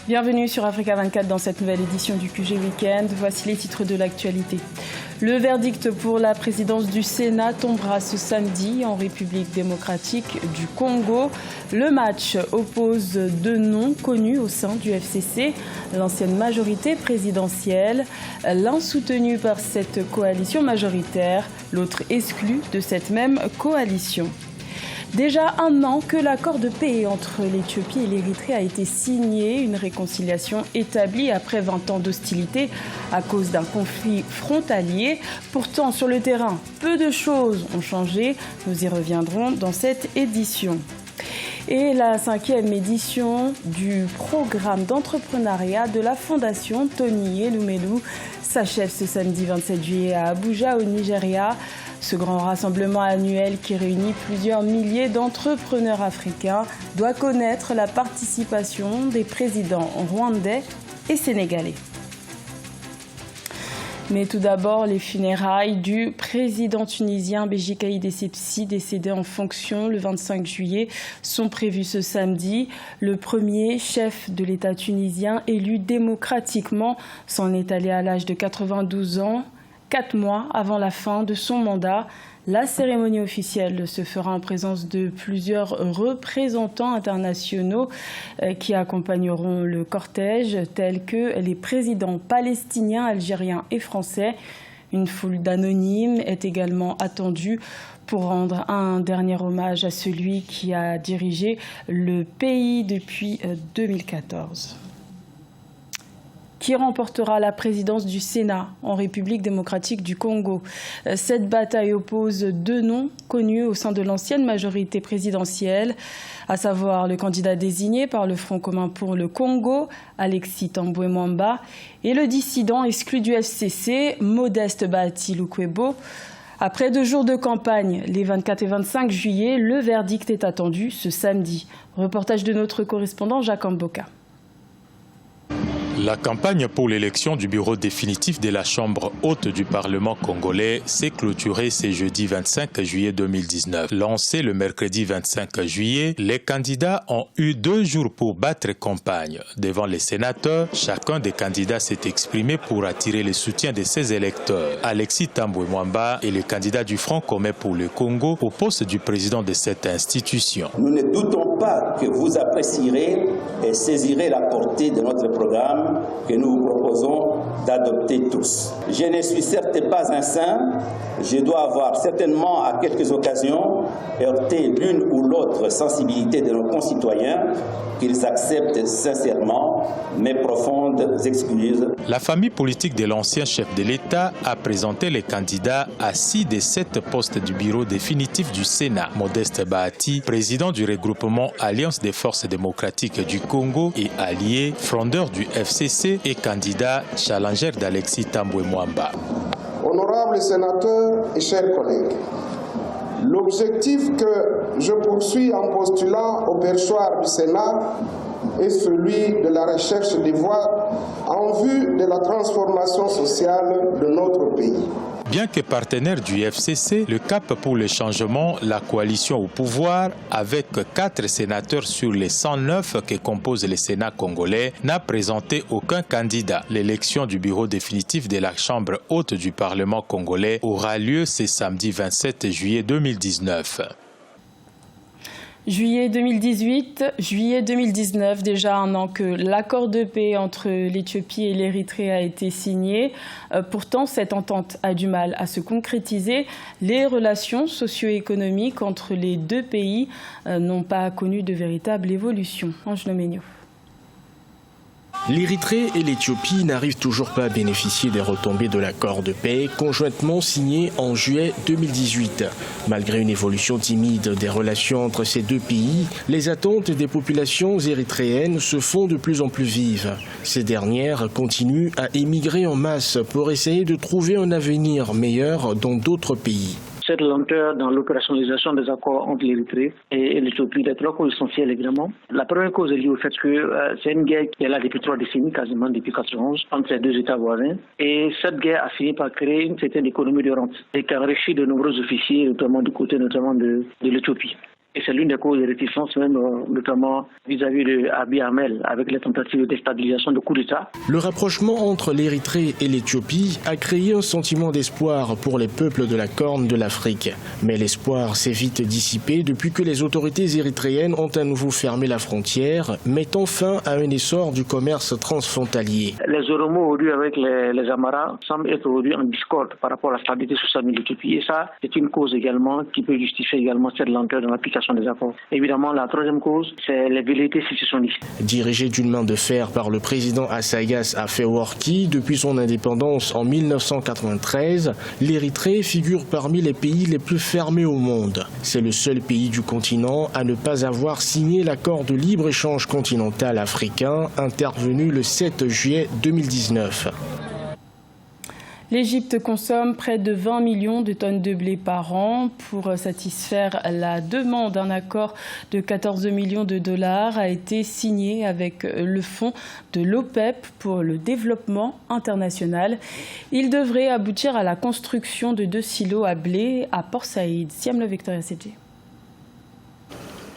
Bienvenue sur Africa 24 dans cette nouvelle édition du QG Weekend. Voici les titres de l'actualité. Le verdict pour la présidence du Sénat tombera ce samedi en République démocratique du Congo. Le match oppose deux noms connus au sein du FCC, l'ancienne majorité présidentielle, l'un soutenu par cette coalition majoritaire, l'autre exclu de cette même coalition. Déjà un an que l'accord de paix entre l'Éthiopie et l'Érythrée a été signé, une réconciliation établie après 20 ans d'hostilité à cause d'un conflit frontalier. Pourtant, sur le terrain, peu de choses ont changé. Nous y reviendrons dans cette édition. Et la 5e édition du programme d'entrepreneuriat de la Fondation Tony Elumelu s'achève ce samedi 27 juillet à Abuja, au Nigeria. Ce grand rassemblement annuel qui réunit plusieurs milliers d'entrepreneurs africains doit connaître la participation des présidents rwandais et sénégalais. Mais tout d'abord, les funérailles du président tunisien Béji Caïd Essebsi, décédé en fonction le 25 juillet, sont prévues ce samedi. Le premier chef de l'État tunisien élu démocratiquement s'en est allé à l'âge de 92 ans. 4 mois avant la fin de son mandat. La cérémonie officielle se fera en présence de plusieurs représentants internationaux qui accompagneront le cortège, tels que les présidents palestiniens, algériens et français. Une foule d'anonymes est également attendue pour rendre un dernier hommage à celui qui a dirigé le pays depuis 2014. Qui remportera la présidence du Sénat en République démocratique du Congo? Cette bataille oppose deux noms connus au sein de l'ancienne majorité présidentielle, à savoir le candidat désigné par le Front commun pour le Congo, Alexis Tambwe Mwamba, et le dissident exclu du FCC, Modeste Bahati Lukwebo. Après 2 jours de campagne, les 24 et 25 juillet, le verdict est attendu ce samedi. Reportage de notre correspondant Jacques Amboka. La campagne pour l'élection du bureau définitif de la Chambre haute du Parlement congolais s'est clôturée ce jeudi 25 juillet 2019. Lancé le mercredi 25 juillet, les candidats ont eu 2 jours pour battre campagne. Devant les sénateurs, chacun des candidats s'est exprimé pour attirer le soutien de ses électeurs. Alexis Tambwe Mwamba est le candidat du Front commun pour le Congo au poste du président de cette institution. Nous ne doutons pas que vous apprécierez et saisirez la portée de notre programme que nous vous proposons d'adopter tous. Je ne suis certes pas un saint, je dois avoir certainement à quelques occasions heurté l'une ou l'autre sensibilité de nos concitoyens, qu'ils acceptent sincèrement mes profondes excuses. La famille politique de l'ancien chef de l'État a présenté les candidats à 6 des 7 postes du bureau définitif du Sénat. Modeste Bahati, président du regroupement Alliance des forces démocratiques du Congo et allié, frondeur du FCC et candidat challenger d'Alexis Tambwe Mwamba. Honorables sénateurs et chers collègues, l'objectif que je poursuis en postulant au perchoir du Sénat est celui de la recherche des voies en vue de la transformation sociale de notre pays. Bien que partenaire du FCC, le Cap pour le changement, la coalition au pouvoir, avec 4 sénateurs sur les 109 que compose le Sénat congolais, n'a présenté aucun candidat. L'élection du bureau définitif de la Chambre haute du Parlement congolais aura lieu ce samedi 27 juillet 2019. Juillet 2018, juillet 2019, déjà un an que l'accord de paix entre l'Éthiopie et l'Érythrée a été signé. Pourtant, cette entente a du mal à se concrétiser. Les relations socio-économiques entre les deux pays n'ont pas connu de véritable évolution. Angelo Megno. L'Érythrée et l'Éthiopie n'arrivent toujours pas à bénéficier des retombées de l'accord de paix conjointement signé en juillet 2018. Malgré une évolution timide des relations entre ces deux pays, les attentes des populations érythréennes se font de plus en plus vives. Ces dernières continuent à émigrer en masse pour essayer de trouver un avenir meilleur dans d'autres pays. Cette lenteur dans l'opérationnalisation des accords entre l'Érythrée et l'Éthiopie, les 3 causes essentielles évidemment. La première cause est liée au fait que c'est une guerre qui est là depuis 3 décennies, quasiment depuis 91, entre ces 2 États voisins. Et cette guerre a fini par créer une certaine économie de rente et qui a enrichi de nombreux officiers, notamment du côté de l'Éthiopie. Et c'est l'une des causes de réticence, même notamment vis-à-vis de Abiy Ahmed, avec les tentatives de déstabilisation de coup d'État. Le rapprochement entre l'Érythrée et l'Éthiopie a créé un sentiment d'espoir pour les peuples de la Corne de l'Afrique. Mais l'espoir s'est vite dissipé depuis que les autorités érythréennes ont à nouveau fermé la frontière, mettant fin à un essor du commerce transfrontalier. Les Oromo aujourd'hui avec les Amaras semblent être aujourd'hui en discorde par rapport à la stabilité sociale de l'Éthiopie. Et ça, c'est une cause également qui peut justifier également cette lenteur dans l'application des accords. Évidemment, la troisième cause, c'est les velléités sécessionnistes. Dirigé d'une main de fer par le président Assayas Afewerki depuis son indépendance en 1993, l'Érythrée figure parmi les pays les plus fermés au monde. C'est le seul pays du continent à ne pas avoir signé l'accord de libre-échange continental africain intervenu le 7 juillet 2019. L'Égypte consomme près de 20 millions de tonnes de blé par an. Pour satisfaire la demande, un accord de 14 millions de dollars a été signé avec le fonds de l'OPEP pour le développement international. Il devrait aboutir à la construction de 2 silos à blé à Port Saïd. Siam le Victoria CG.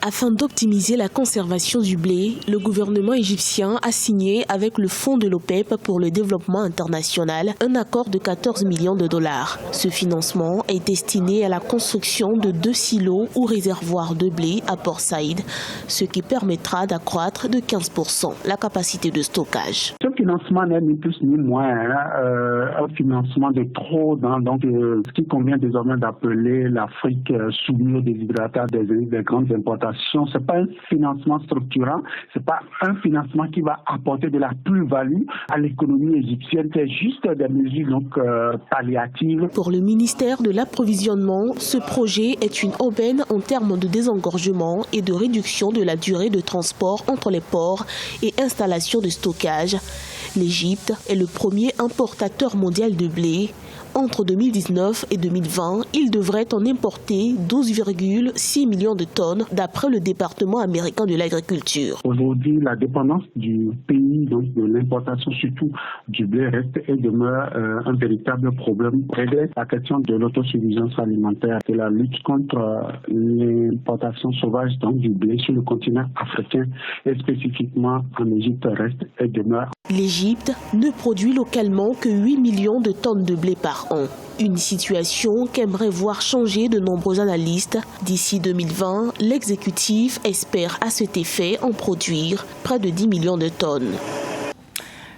Afin d'optimiser la conservation du blé, le gouvernement égyptien a signé avec le fonds de l'OPEP pour le développement international un accord de 14 millions de dollars. Ce financement est destiné à la construction de 2 silos ou réservoirs de blé à Port Saïd, ce qui permettra d'accroître de 15% la capacité de stockage. Ce financement n'est ni plus ni moins un financement de trop, ce qui convient désormais d'appeler l'Afrique soumise au déshydratat des grandes importations. Ce n'est pas un financement structurant, ce n'est pas un financement qui va apporter de la plus-value à l'économie égyptienne, c'est juste des mesures palliatives. Pour le ministère de l'Approvisionnement, ce projet est une aubaine en termes de désengorgement et de réduction de la durée de transport entre les ports et installations de stockage. L'Égypte est le premier importateur mondial de blé. Entre 2019 et 2020, il devrait en importer 12,6 millions de tonnes d'après le département américain de l'agriculture. Aujourd'hui, la dépendance du pays, donc de l'importation surtout du blé, reste et demeure un véritable problème. Régler la question de l'autosuffisance alimentaire et la lutte contre l'importation sauvage du blé sur le continent africain et spécifiquement en Égypte reste et demeure. L'Égypte ne produit localement que 8 millions de tonnes de blé par an. Une situation qu'aimeraient voir changer de nombreux analystes. D'ici 2020, l'exécutif espère à cet effet en produire près de 10 millions de tonnes.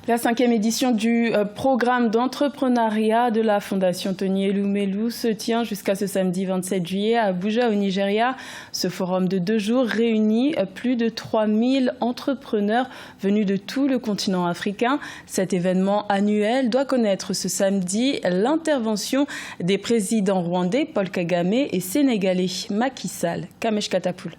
La 5e édition du programme d'entrepreneuriat de la Fondation Tony Elumelu se tient jusqu'à ce samedi 27 juillet à Abuja au Nigeria. Ce forum de 2 jours réunit plus de 3000 entrepreneurs venus de tout le continent africain. Cet événement annuel doit connaître ce samedi l'intervention des présidents rwandais Paul Kagame et sénégalais Macky Sall. Kamesh Katapoul.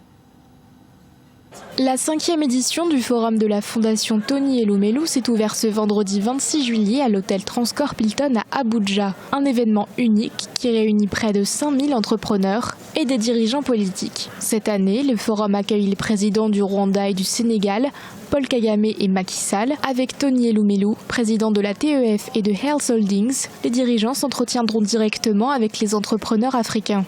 La 5e édition du forum de la Fondation Tony Elumelu s'est ouverte ce vendredi 26 juillet à l'hôtel Transcorp Hilton à Abuja. Un événement unique qui réunit près de 5000 entrepreneurs et des dirigeants politiques. Cette année, le forum accueille les présidents du Rwanda et du Sénégal, Paul Kagame et Macky Sall, avec Tony Elumelu, président de la TEF et de Health Holdings. Les dirigeants s'entretiendront directement avec les entrepreneurs africains.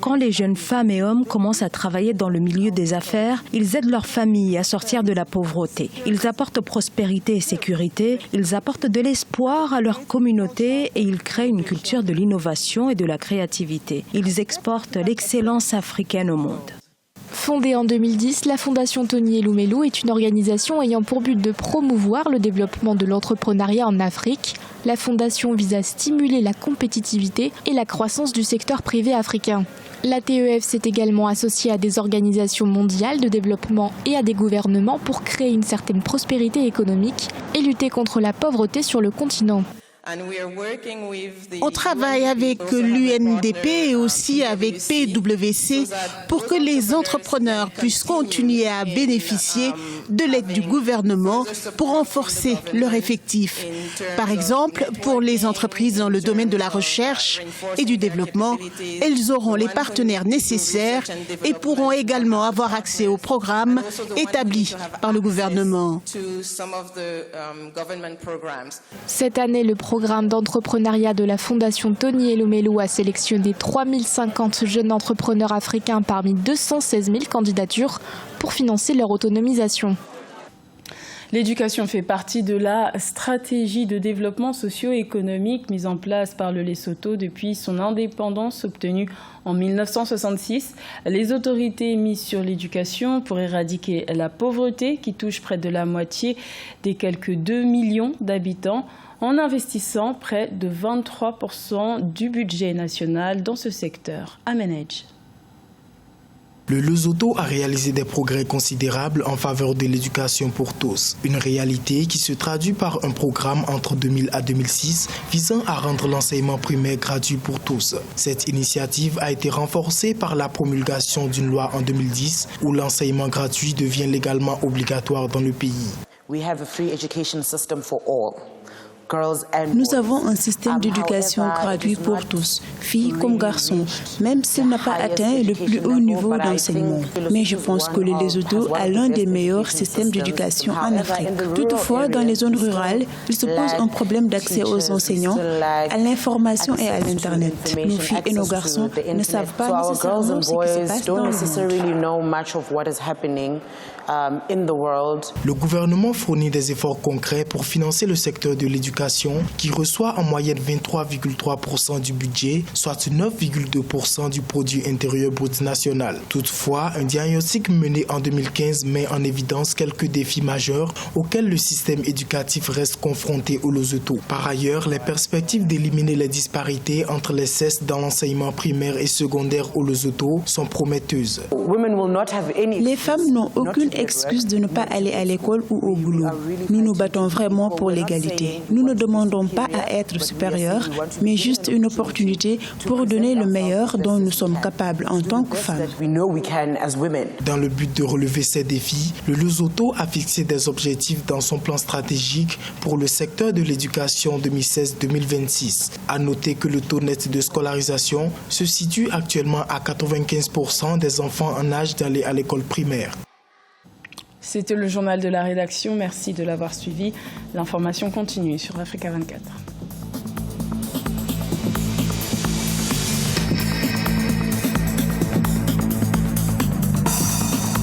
Quand les jeunes femmes et hommes commencent à travailler dans le milieu des affaires, ils aident leurs familles à sortir de la pauvreté. Ils apportent prospérité et sécurité, ils apportent de l'espoir à leur communauté et ils créent une culture de l'innovation et de la créativité. Ils exportent l'excellence africaine au monde. Fondée en 2010, la Fondation Tony Elumelu est une organisation ayant pour but de promouvoir le développement de l'entrepreneuriat en Afrique. La fondation vise à stimuler la compétitivité et la croissance du secteur privé africain. La TEF s'est également associée à des organisations mondiales de développement et à des gouvernements pour créer une certaine prospérité économique et lutter contre la pauvreté sur le continent. On travaille avec l'UNDP et aussi avec PwC pour que les entrepreneurs puissent continuer à bénéficier de l'aide du gouvernement pour renforcer leurs effectifs. Par exemple, pour les entreprises dans le domaine de la recherche et du développement, elles auront les partenaires nécessaires et pourront également avoir accès aux programmes établis par le gouvernement. Cette année, le programme programme d'entrepreneuriat de la Fondation Tony Elumelu a sélectionné 3050 jeunes entrepreneurs africains parmi 216 000 candidatures pour financer leur autonomisation. L'éducation fait partie de la stratégie de développement socio-économique mise en place par le Lesotho depuis son indépendance obtenue en 1966. Les autorités misent sur l'éducation pour éradiquer la pauvreté qui touche près de la moitié des quelques 2 millions d'habitants en investissant près de 23% du budget national dans ce secteur. Amenej. Le Lesotho a réalisé des progrès considérables en faveur de l'éducation pour tous. Une réalité qui se traduit par un programme entre 2000 à 2006 visant à rendre l'enseignement primaire gratuit pour tous. Cette initiative a été renforcée par la promulgation d'une loi en 2010 où l'enseignement gratuit devient légalement obligatoire dans le pays. Nous avons un système d'éducation gratuit pour tous, filles comme garçons, même s'il n'a pas atteint le plus haut niveau d'enseignement. Mais je pense que le Lesotho a l'un des meilleurs systèmes d'éducation en Afrique. Toutefois, dans les zones rurales, il se pose un problème d'accès aux enseignants, à l'information et à l'Internet. Nos filles et nos garçons ne savent pas nécessairement ce qui se passe dans le monde. Le gouvernement fournit des efforts concrets pour financer le secteur de l'éducation qui reçoit en moyenne 23,3% du budget, soit 9,2% du produit intérieur brut national. Toutefois, un diagnostic mené en 2015 met en évidence quelques défis majeurs auxquels le système éducatif reste confronté au Lesotho. Par ailleurs, les perspectives d'éliminer les disparités entre les sexes dans l'enseignement primaire et secondaire au Lesotho sont prometteuses. Les femmes n'ont aucune excuse de ne pas aller à l'école ou au boulot. Nous nous battons vraiment pour l'égalité. Nous ne demandons pas à être supérieurs, mais juste une opportunité pour donner le meilleur dont nous sommes capables en tant que femmes. Dans le but de relever ces défis, le Lesotho a fixé des objectifs dans son plan stratégique pour le secteur de l'éducation 2016-2026. À noter que le taux net de scolarisation se situe actuellement à 95% des enfants en âge d'aller à l'école primaire. C'était le journal de la rédaction. Merci de l'avoir suivi. L'information continue sur Africa 24.